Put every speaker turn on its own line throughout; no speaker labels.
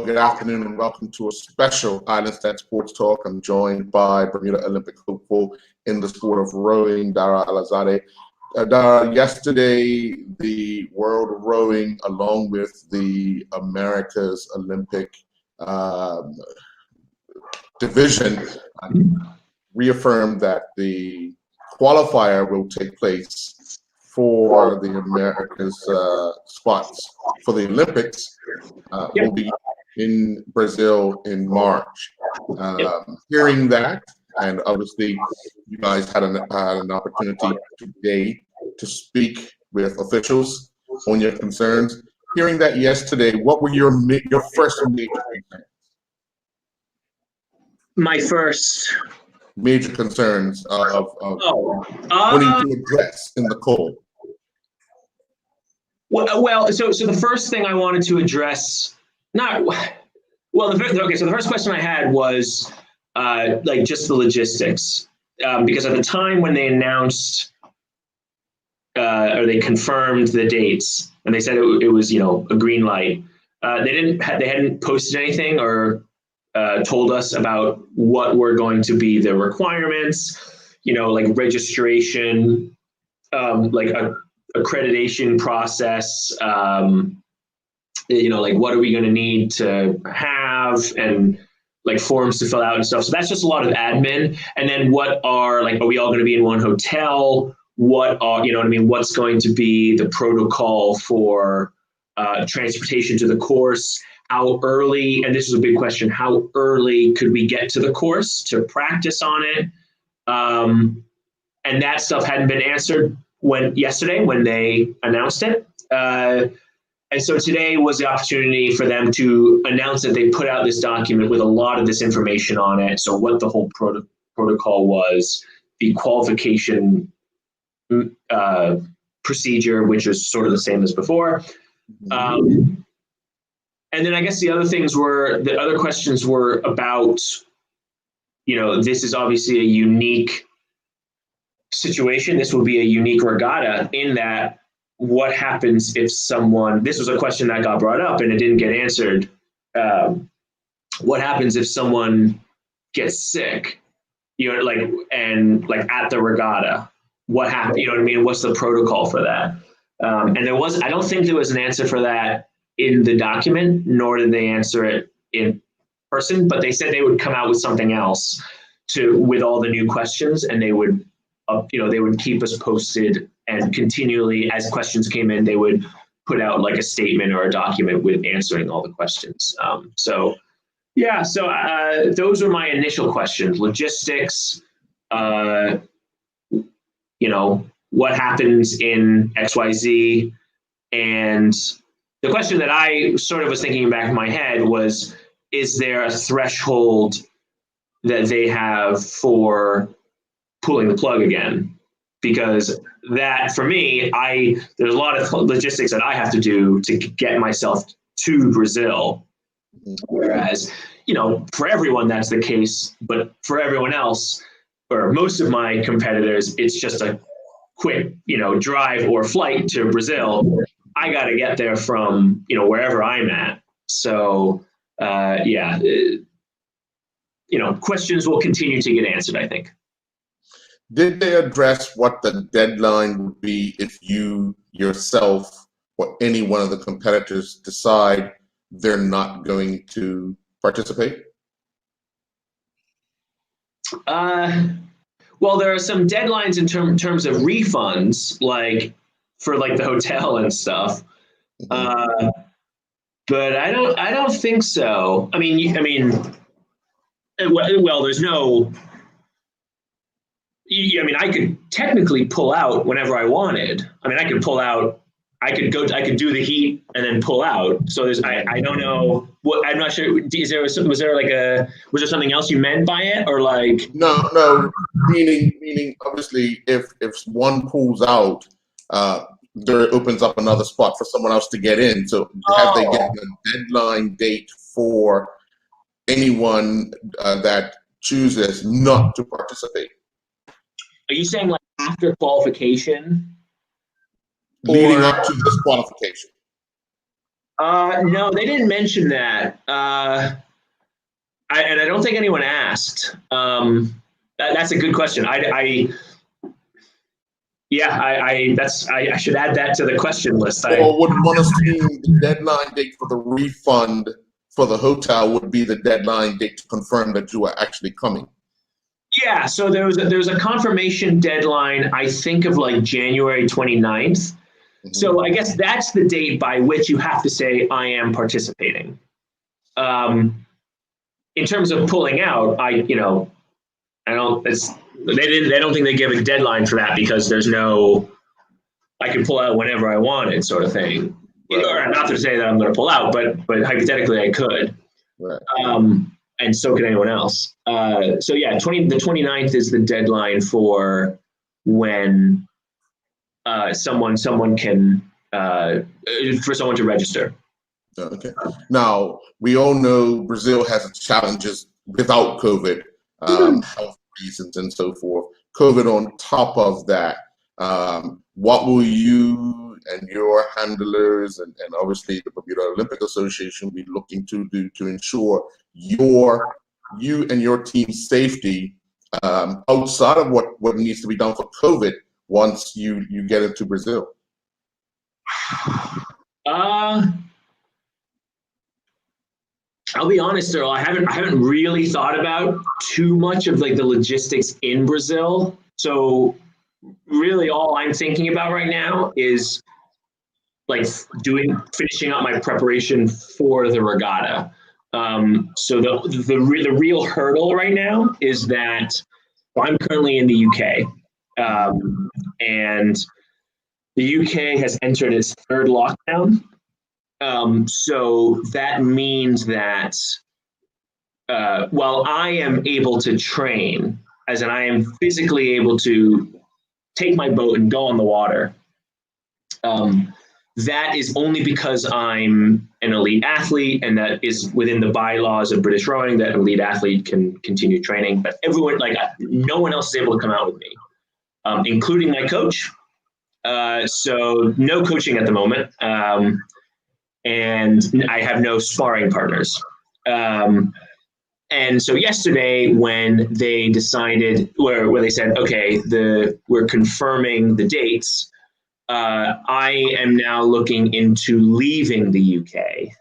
Well, good afternoon and welcome to a special Island Stat Sports Talk. I'm joined by Bermuda Olympic hopeful in the sport of rowing, Dara Alizadeh. Dara, yesterday the world of rowing, along with the America's Olympic division, reaffirmed that the qualifier will take place for the America's spots for the Olympics will be in Brazil in March. Hearing that, and obviously you guys had an opportunity today to speak with officials on your concerns. Hearing that yesterday, what were your first major concerns?
My first
major concerns of wanting to address in the call.
Well, so the first thing I wanted to address, so the first question I had was like just the logistics, because at the time when they announced or they confirmed the dates and they said it was a green light, they hadn't posted anything or told us about what were going to be the requirements, like registration, like a accreditation process, like what are we going to need to have, and like forms to fill out and stuff. So that's just a lot of admin. And then are we all going to be in one hotel? What's going to be the protocol for transportation to the course? How early, and this is a big question, how early could we get to the course to practice on it? And that stuff hadn't been answered yesterday when they announced it. And so today was the opportunity for them to announce that they put out this document with a lot of this information on it. So what the whole protocol was, the qualification procedure, which is sort of the same as before. And then I guess the other questions were about, this is obviously a unique situation. This will be a unique regatta in that what happens if this was a question that got brought up and it didn't get answered. What happens if someone gets sick, at the regatta? What happens? What's the protocol for that? And I don't think there was an answer for that in the document, nor did they answer it in person, but they said they would come out with something else with all the new questions, and they would keep us posted, and continually as questions came in, they would put out like a statement or a document with answering all the questions. So those were my initial questions: logistics, what happens in XYZ, and the question that I sort of was thinking back in my head was, is there a threshold that they have for pulling the plug again? Because that, for me, there's a lot of logistics that I have to do to get myself to Brazil. Whereas, for everyone that's the case, but for everyone else, or most of my competitors, it's just a quick, drive or flight to Brazil. I got to get there from, wherever I'm at. So, questions will continue to get answered, I think.
Did they address what the deadline would be if you yourself or any one of the competitors decide they're not going to participate?
Well, there are some deadlines in terms of refunds, like for like the hotel and stuff. But I don't think so. Well, there's no. I could technically pull out whenever I wanted. I could pull out. I could do the heat and then pull out. So I don't know what, I'm not sure. Was there something else you meant by it, or like?
No. Meaning, obviously, if one pulls out, there opens up another spot for someone else to get in. So have they given a deadline date for anyone that chooses not to participate?
Are you saying like after qualification?
Leading up to this qualification.
No, they didn't mention that. And I don't think anyone asked. That's a good question. I should add that to the question list.
Or would one assume the deadline date for the refund for the hotel would be the deadline date to confirm that you are actually coming?
Yeah, so there's a confirmation deadline, I think of like January 29th. So I guess that's the date by which you have to say, I am participating. In terms of pulling out, they don't think they give a deadline for that because there's no, I can pull out whenever I wanted sort of thing. Or not to say that I'm going to pull out, but hypothetically I could.
Right.
And so can anyone else. So yeah, the 29th is the deadline for when someone can for someone to register.
Okay. Now, we all know Brazil has its challenges without COVID, health reasons and so forth. COVID on top of that, what will you and your handlers and obviously the Bermuda Olympic Association be looking to do to ensure you and your team's safety outside of what needs to be done for COVID once you get into Brazil?
I'll be honest, Earl, I haven't really thought about too much of like the logistics in Brazil. So really all I'm thinking about right now is like finishing up my preparation for the regatta. So the real hurdle right now is that I'm currently in the UK, and the UK has entered its third lockdown. So that means that while I am able to train, as in I am physically able to take my boat and go on the water, that is only because I'm an elite athlete, and that is within the bylaws of British rowing that an elite athlete can continue training. But everyone, no one else is able to come out with me, including my coach. So no coaching at the moment. And I have no sparring partners. And so yesterday, when they decided, where they said, okay, we're confirming the dates, I am now looking into leaving the UK.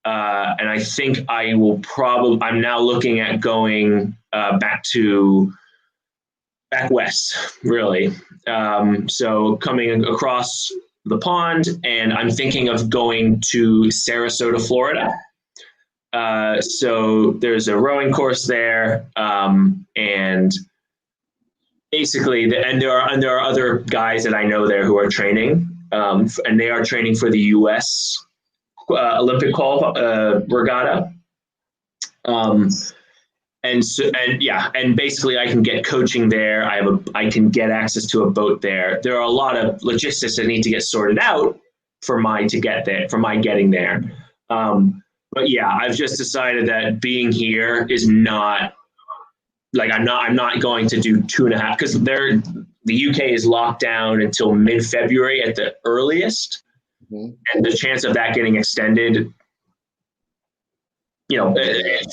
And I think I'm now looking at going back west, really. So coming across the pond, and I'm thinking of going to Sarasota, Florida. So there's a rowing course there, and basically, there are other guys that I know there who are training, and they are training for the U.S. Olympic regatta. And basically I can get coaching there. I can get access to a boat there. There are a lot of logistics that need to get sorted out for my getting there. But yeah, I've just decided that being here is not I'm not going to do 2.5, because the UK is locked down until mid-February at the earliest. Mm-hmm. And the chance of that getting extended, I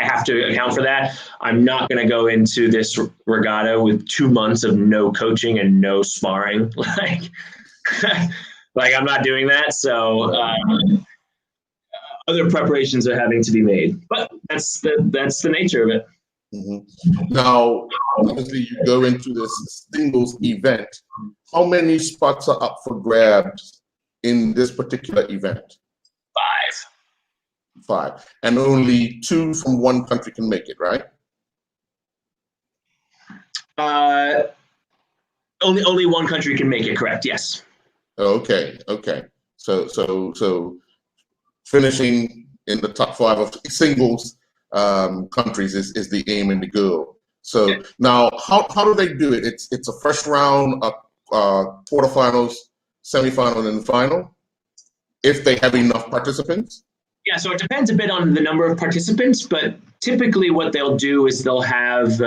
have to account for that. I'm not going to go into this regatta with 2 months of no coaching and no sparring. I'm not doing that. So other preparations are having to be made, but that's the nature of it.
Mm-hmm. Now, obviously, you go into this singles event. How many spots are up for grabs in this particular event? 5. And only 2 from one country can make it, right?
Only one country can make it, correct? Yes.
Okay. So finishing in the top 5 of singles countries is the aim and the goal. So now, how do they do it? It's a first round, quarterfinals, semifinal, and final, if they have enough participants.
Yeah, so it depends a bit on the number of participants, but typically what they'll do is they'll have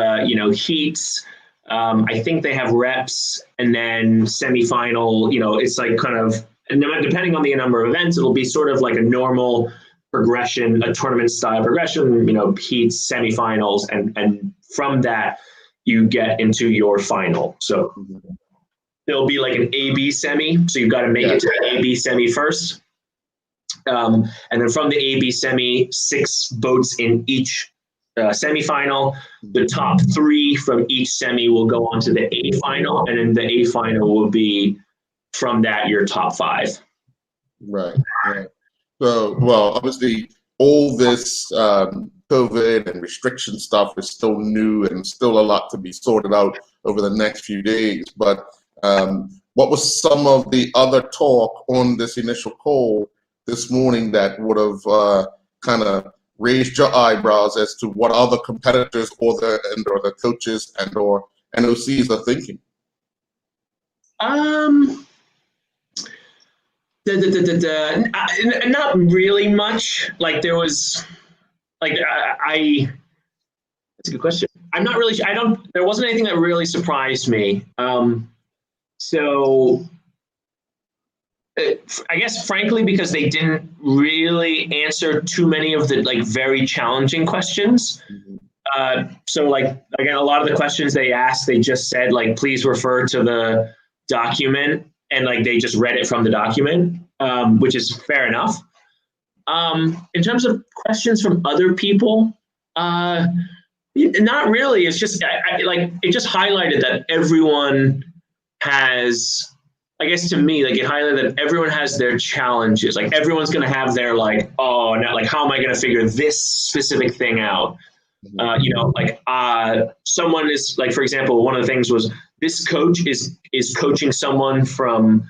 heats. I think they have reps, and then semifinal. It's like kind of And then depending on the number of events, it'll be sort of like a normal progression, a tournament style progression, heats, semifinals, and from that you get into your final. So there'll be like an A-B semi. So you've got to make it to the A-B semi first. And then from the A-B semi, 6 boats in each semifinal. The top 3 from each semi will go on to the A final, and then the A final will be from that your top 5.
Right. So, well, obviously, all this COVID and restriction stuff is still new and still a lot to be sorted out over the next few days. But what was some of the other talk on this initial call this morning that would have kind of raised your eyebrows as to what other competitors or the coaches and or NOCs are thinking?
Not really much. Like there was, like that's a good question. I'm not really. There wasn't anything that really surprised me. So I guess, frankly, because they didn't really answer too many of the like very challenging questions. So like again, a lot of the questions they asked, they just said like, please refer to the document, and like they just read it from the document, which is fair enough. In terms of questions from other people, not really. It's just like it just highlighted that everyone has. I guess to me, like it highlighted that everyone has their challenges. Like everyone's going to have their like, oh, now like how am I going to figure this specific thing out? Someone is like, for example, one of the things was this coach is coaching someone from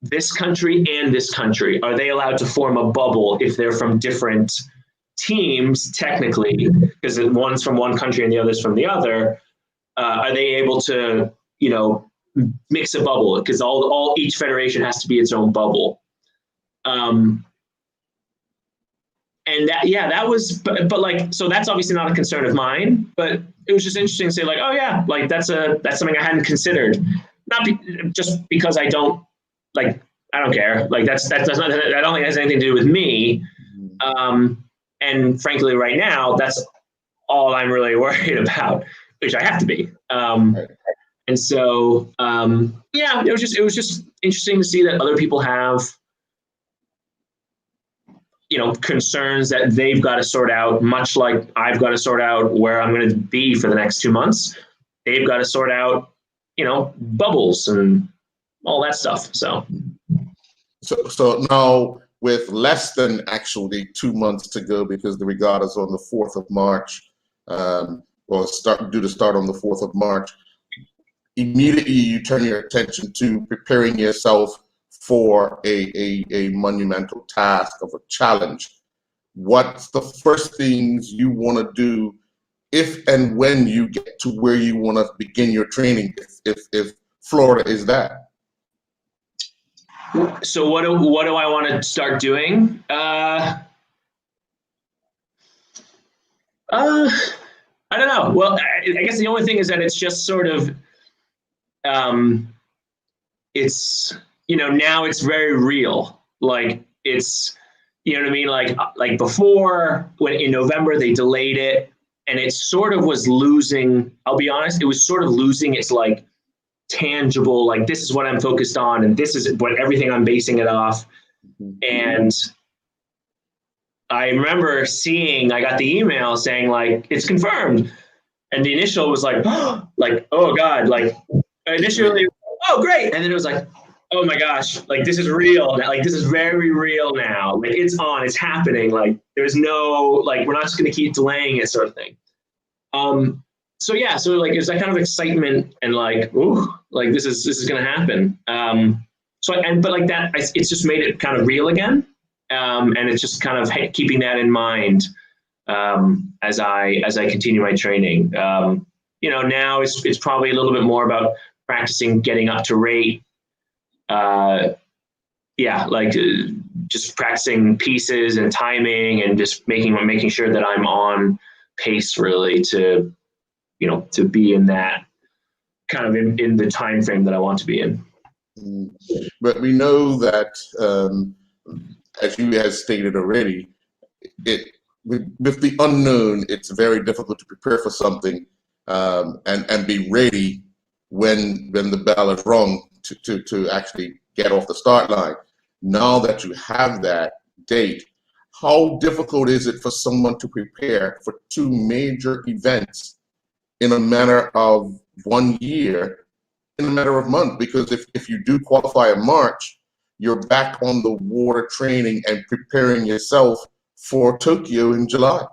this country and this country. Are they allowed to form a bubble if they're from different teams technically? Because one's from one country and the other's from the other. Are they able to, mix a bubble? Because each federation has to be its own bubble. And that was, but like, so that's obviously not a concern of mine, but it was just interesting to say like, oh yeah, like that's something I hadn't considered. Just because I don't care. Like that don't think it has anything to do with me. And frankly, right now, that's all I'm really worried about, which I have to be. And so, it was just interesting to see that other people have, concerns that they've got to sort out, much like I've got to sort out where I'm going to be for the next 2 months. They've got to sort out, bubbles and all that stuff. So
now with less than actually 2 months to go, because the regatta is on the 4th of March, due to start on the 4th of March, immediately you turn your attention to preparing yourself for a monumental task of a challenge. What's the first things you want to do if and when you get to where you want to begin your training, if Florida is that?
So what do I want to start doing? I don't know. Well, I guess the only thing is that it's just sort of, it's, now it's very real. Like it's, you know what I mean? Like before, when in November they delayed it, and it sort of was losing, I'll be honest, it was sort of losing its like tangible, like this is what I'm focused on, and this is what everything I'm basing it off. And I remember I got the email saying like, it's confirmed. And the initial was like, like, oh God, like initially, oh great. And then it was like, oh my gosh, like this is real. Like this is very real now. Like it's on, it's happening. Like there's no, like, we're not just going to keep delaying it sort of thing. So yeah, so like there's that kind of excitement and like, ooh, like this is going to happen. But like that, it's just made it kind of real again. And it's just kind of keeping that in mind as I continue my training. Now it's probably a little bit more about practicing getting up to rate. Just practicing pieces and timing and just making sure that I'm on pace really to be in that kind of in the time frame that I want to be in.
Mm. But we know that, as you have stated already, with the unknown, it's very difficult to prepare for something, and be ready when the bell is rung to actually get off the start line. Now that you have that date, how difficult is it for someone to prepare for two major events in a matter of 1 year, in a matter of months? Because if you do qualify in March, you're back on the water training and preparing yourself for Tokyo in July.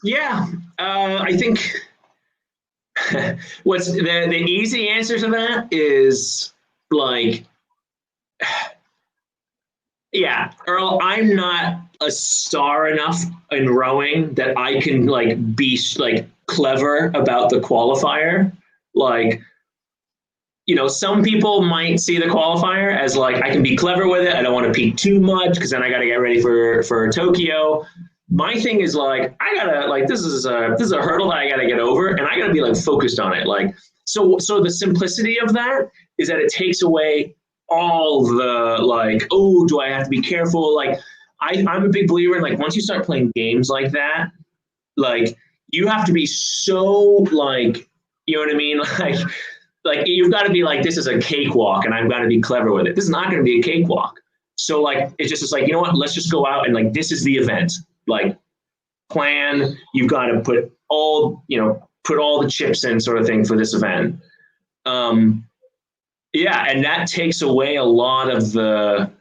Yeah, I think what's the easy answer to that is like, yeah, Earl, I'm not a star enough in rowing that I can like be like clever about the qualifier. Like, some people might see the qualifier as like, I can be clever with it. I don't want to peak too much because then I got to get ready for Tokyo. My thing is like, I gotta like, this is a hurdle that I gotta get over, and I gotta be like focused on it. Like, so the simplicity of that is that it takes away all the like, oh, do I have to be careful? Like, I'm a big believer in like, once you start playing games like that, like you have to be so like, you know what I mean? Like you've got to be like, this is a cakewalk and I've got to be clever with it. This is not going to be a cakewalk. So like, it's like, you know what, let's just go out and like, this is the event. Like plan, you've got to put all the chips in sort of thing for this event. Yeah. And that takes away a lot of the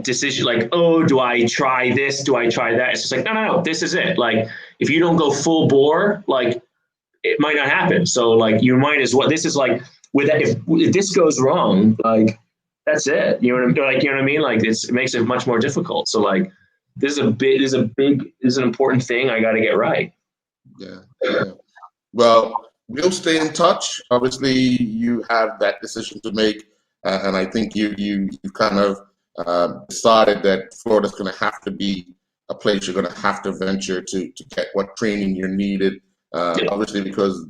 decision, like, oh, do I try this? Do I try that? It's just like, no, this is it. Like, if you don't go full bore, like, it might not happen. So like, you might as well, this is like, if this goes wrong, like, that's it. You know what I mean? Like, it makes it much more difficult. So like, this is an important thing I got to get right.
Yeah. Well, we'll stay in touch. Obviously, you have that decision to make, and I think you kind of decided that Florida's going to have to be a place you're going to have to venture to get what training you're needed. Obviously, because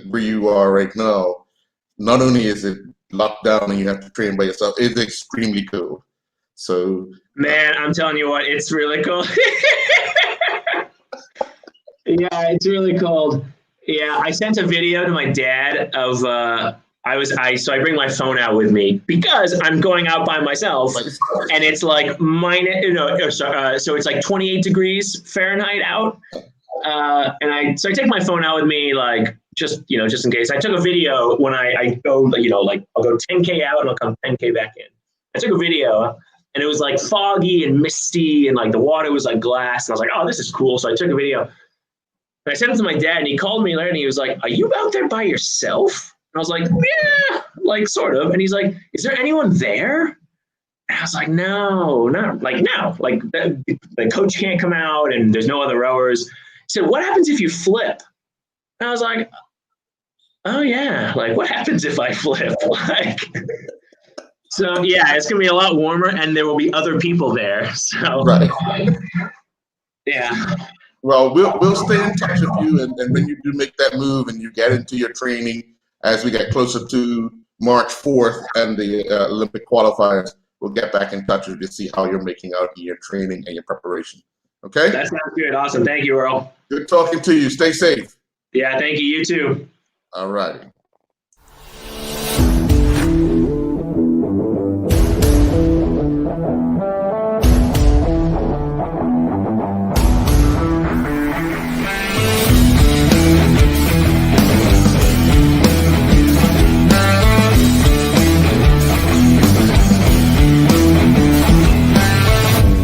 where you are right now, not only is it locked down and you have to train by yourself, it's extremely cold. So,
man, I'm telling you what, it's really cold. Yeah, it's really cold. Yeah, I sent a video to my dad of so I bring my phone out with me because I'm going out by myself, and it's like so it's like 28 degrees Fahrenheit out, and I take my phone out with me, like just in case. I took a video when I go, like I'll go 10K out and I'll come 10K back in. I took a video and it was like foggy and misty and like the water was like glass, and I was like, oh, this is cool. So I took a video and I sent it to my dad, and he called me later and he was like, are you out there by yourself? And I was like, yeah, like sort of. And he's like, is there anyone there? And I was like, no, not like no, like the coach can't come out and there's no other rowers. He said, what happens if you flip? And I was like, oh yeah, like what happens if I flip? Like, so yeah, it's gonna be a lot warmer and there will be other people there. So
right.
Yeah.
Well, we'll stay in touch with you, and when you do make that move and you get into your training as we get closer to March 4th and the Olympic qualifiers, we'll get back in touch with you to see how you're making out in your training and your preparation. Okay?
That sounds good. Awesome. Thank you, Earl.
Good talking to you. Stay safe.
Yeah, thank you. You too.
All righty.